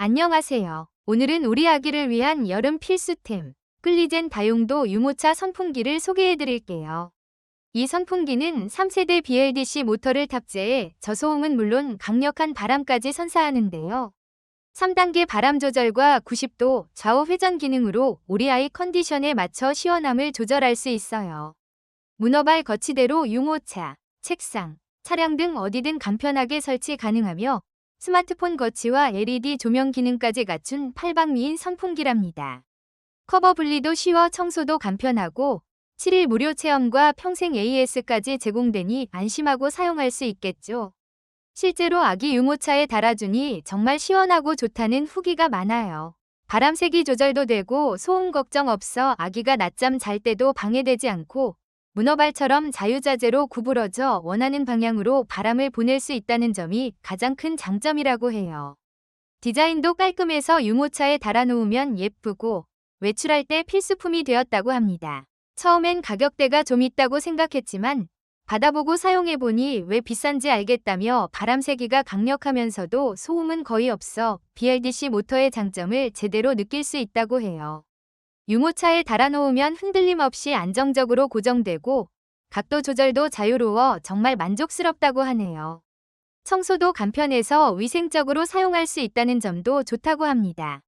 안녕하세요. 오늘은 우리 아기를 위한 여름 필수템, 클리젠 다용도 유모차 선풍기를 소개해 드릴게요. 이 선풍기는 3세대 BLDC 모터를 탑재해 저소음은 물론 강력한 바람까지 선사하는데요. 3단계 바람 조절과 90도 좌우 회전 기능으로 우리 아이 컨디션에 맞춰 시원함을 조절할 수 있어요. 문어발 거치대로 유모차, 책상, 차량 등 어디든 간편하게 설치 가능하며 스마트폰 거치와 LED 조명 기능까지 갖춘 팔방미인 선풍기랍니다. 커버 분리도 쉬워 청소도 간편하고 7일 무료 체험과 평생 AS까지 제공되니 안심하고 사용할 수 있겠죠. 실제로 아기 유모차에 달아주니 정말 시원하고 좋다는 후기가 많아요. 바람 세기 조절도 되고 소음 걱정 없어 아기가 낮잠 잘 때도 방해되지 않고 문어발처럼 자유자재로 구부러져 원하는 방향으로 바람을 보낼 수 있다는 점이 가장 큰 장점이라고 해요. 디자인도 깔끔해서 유모차에 달아놓으면 예쁘고 외출할 때 필수품이 되었다고 합니다. 처음엔 가격대가 좀 있다고 생각했지만 받아보고 사용해보니 왜 비싼지 알겠다며 바람 세기가 강력하면서도 소음은 거의 없어 BLDC 모터의 장점을 제대로 느낄 수 있다고 해요. 유모차에 달아놓으면 흔들림 없이 안정적으로 고정되고 각도 조절도 자유로워 정말 만족스럽다고 하네요. 청소도 간편해서 위생적으로 사용할 수 있다는 점도 좋다고 합니다.